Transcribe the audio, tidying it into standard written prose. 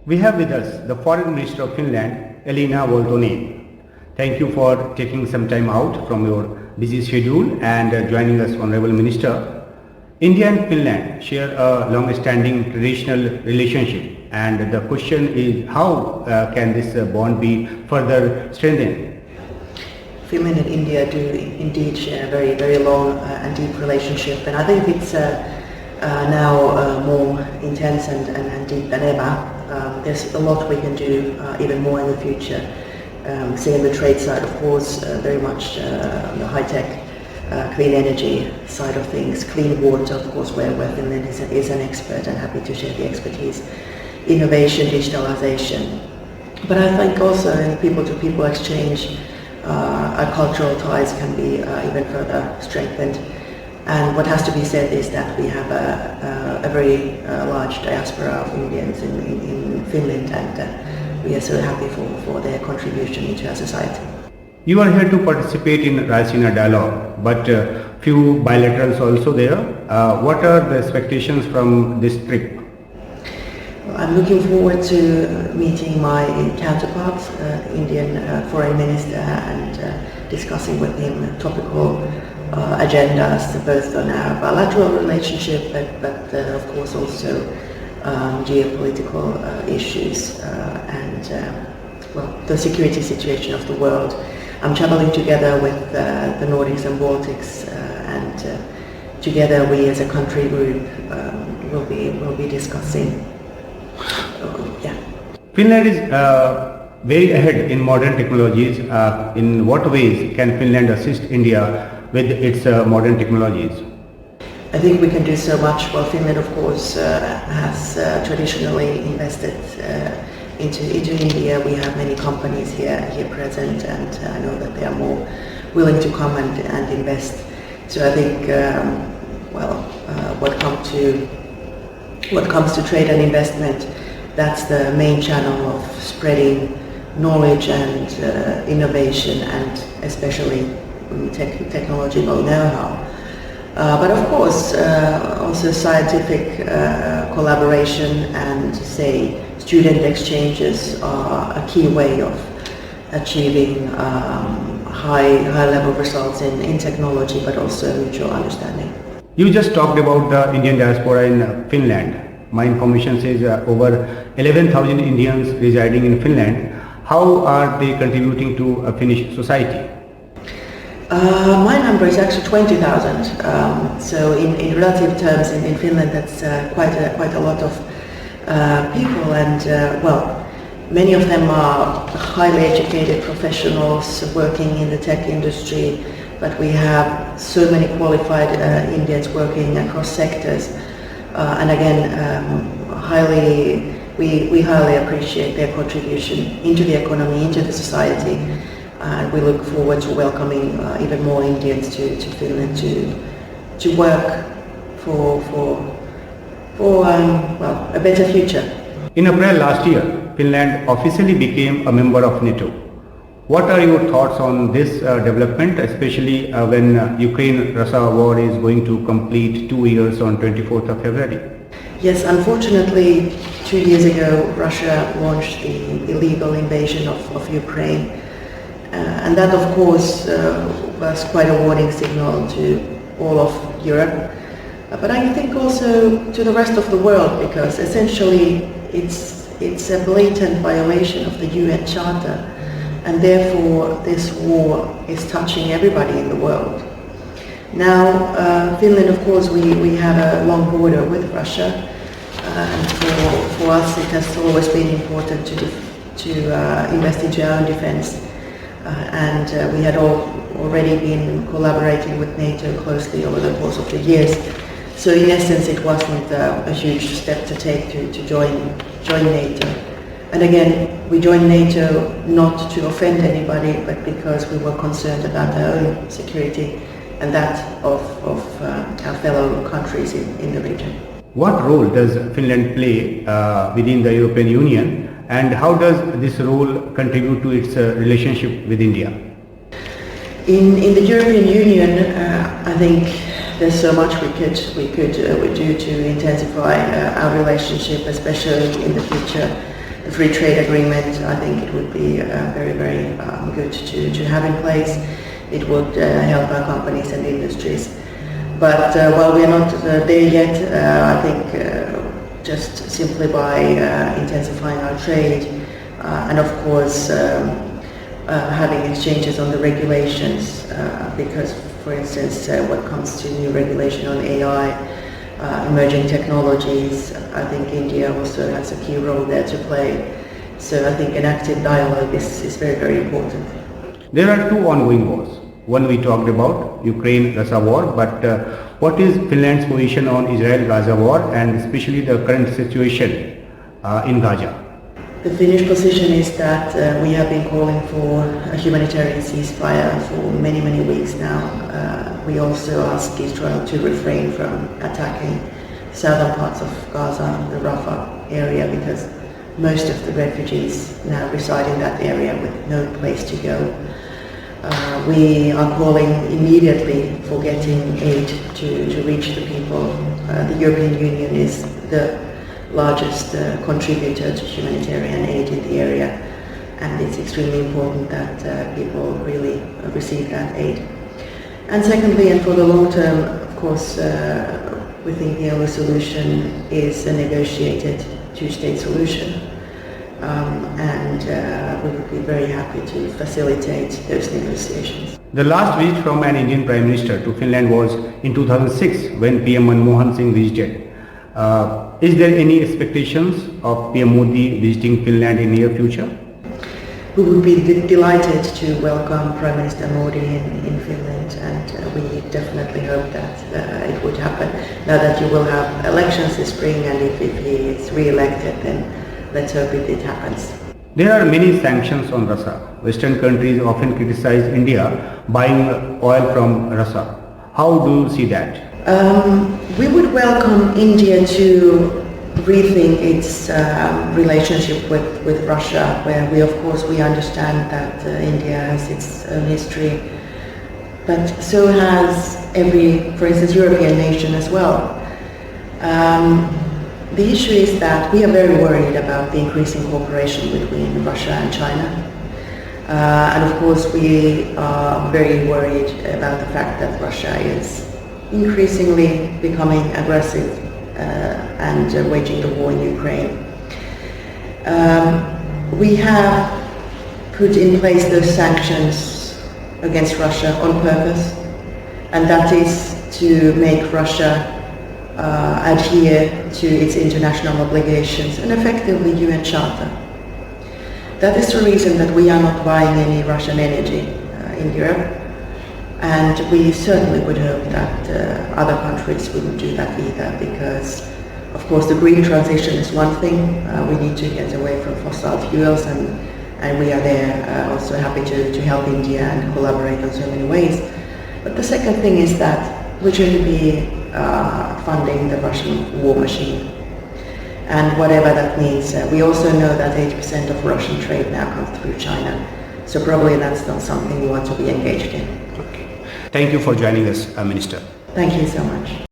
We have with us the Foreign Minister of Finland, Elina Valtonen. Thank you for taking some time out from your busy schedule and joining us, Honorable Minister. India and Finland share a long-standing traditional relationship, and the question is how can this bond be further strengthened? Finland and India do indeed share a very, very long and deep relationship, and I think it's now more intense and deep than ever. There's a lot we can do even more in the future. Say in the trade side, of course, very much the high-tech, clean energy side of things, clean water, of course, where Finland is an expert and happy to share the expertise, innovation, digitalization. But I think also in people-to-people exchange, our cultural ties can be even further strengthened. And what has to be said is that we have a very large diaspora of Indians in Finland, and we are so happy for their contribution into our society. You are here to participate in Raisina dialogue, but few bilaterals also there. What are the expectations from this trip? I'm looking forward to meeting my counterpart, the Indian Foreign Minister, and discussing with him topical agendas, both on our bilateral relationship, but of course also geopolitical issues and the security situation of the world. I'm traveling together with the Nordics and Baltics, and together we as a country group will be discussing. Finland is very ahead in modern technologies. In what ways can Finland assist India with its modern technologies? I think we can do so much. Well, Finland, of course, has traditionally invested into India. We have many companies here present, and I know that they are more willing to come and invest. So I think, what comes to trade and investment, that's the main channel of spreading knowledge and innovation, and especially technological know-how. But of course, also scientific collaboration and, say, student exchanges are a key way of achieving high-level results in technology, but also mutual understanding. You just talked about the Indian diaspora in Finland. My information says over 11,000 Indians residing in Finland. How are they contributing to Finnish society? My number is actually 20,000. So in relative terms, in Finland, that's quite a lot of people, and many of them are highly educated professionals working in the tech industry. But we have so many qualified Indians working across sectors, and again, we highly appreciate their contribution into the economy, into the society. And we look forward to welcoming even more Indians to Finland to work for a better future. In April last year, Finland officially became a member of NATO. What are your thoughts on this development, especially when Ukraine-Russia war is going to complete 2 years on 24th of February? Yes, unfortunately, 2 years ago, Russia launched the illegal invasion of Ukraine. And that, of course, was quite a warning signal to all of Europe, but I think also to the rest of the world, because essentially it's a blatant violation of the UN Charter, and therefore this war is touching everybody in the world. Now, Finland, of course, we have a long border with Russia, and for us it has always been important to invest into our own defense. And we had already been collaborating with NATO closely over the course of the years. So in essence, it wasn't a huge step to take to join NATO. And again, we joined NATO not to offend anybody, but because we were concerned about our own security and that of our fellow countries in the region. What role does Finland play within the European Union, and how does this role contribute to its relationship with India? In the European Union, I think there's so much we could do to intensify our relationship, especially in the future. the free trade agreement, I think it would be very, very good to have in place. It would help our companies and industries. But while we are not there yet, I think just simply by intensifying our trade and of course having exchanges on the regulations, because for instance what comes to new regulation on AI, emerging technologies, I think India also has a key role there to play. So I think an active dialogue is very, very important. There are two ongoing wars. One we talked about, Ukraine-Gaza War, but what is Finland's position on Israel-Gaza War and especially the current situation in Gaza? The Finnish position is that we have been calling for a humanitarian ceasefire for many, many weeks now. We also ask Israel to refrain from attacking southern parts of Gaza, the Rafah area, because most of the refugees now reside in that area with no place to go. We are calling immediately for getting aid to reach the people. The European Union is the largest contributor to humanitarian aid in the area, and it's extremely important that people really receive that aid. And secondly, and for the long term, of course, we think the only solution is a negotiated two-state solution. We would be very happy to facilitate those negotiations. The last visit from an Indian Prime Minister to Finland was in 2006 when PM Manmohan Singh visited. Is there any expectations of PM Modi visiting Finland in near future? We would be delighted to welcome Prime Minister Modi in Finland, and we definitely hope that it would happen. Now that you will have elections this spring, and if he is re-elected, then let's hope it happens. There are many sanctions on Russia. Western countries often criticize India buying oil from Russia. How do you see that? We would welcome India to rethink its relationship with Russia, where we understand that India has its own history, but so has every, for instance, European nation as well. The issue is that we are very worried about the increasing cooperation between Russia and China. And of course we are very worried about the fact that Russia is increasingly becoming aggressive and waging the war in Ukraine. We have put in place those sanctions against Russia on purpose, and that is to make Russia adhere to its international obligations and effectively UN Charter. That is the reason that we are not buying any Russian energy in Europe, and we certainly would hope that other countries wouldn't do that either, because of course the green transition is one thing. We need to get away from fossil fuels, and we are there also happy to help India and collaborate on so many ways. But the second thing is that we shouldn't be funding the Russian war machine, and whatever that means. We also know that 80% of Russian trade now comes through China, so probably that's not something we want to be engaged in. Okay. Thank you for joining us, Minister. Thank you so much.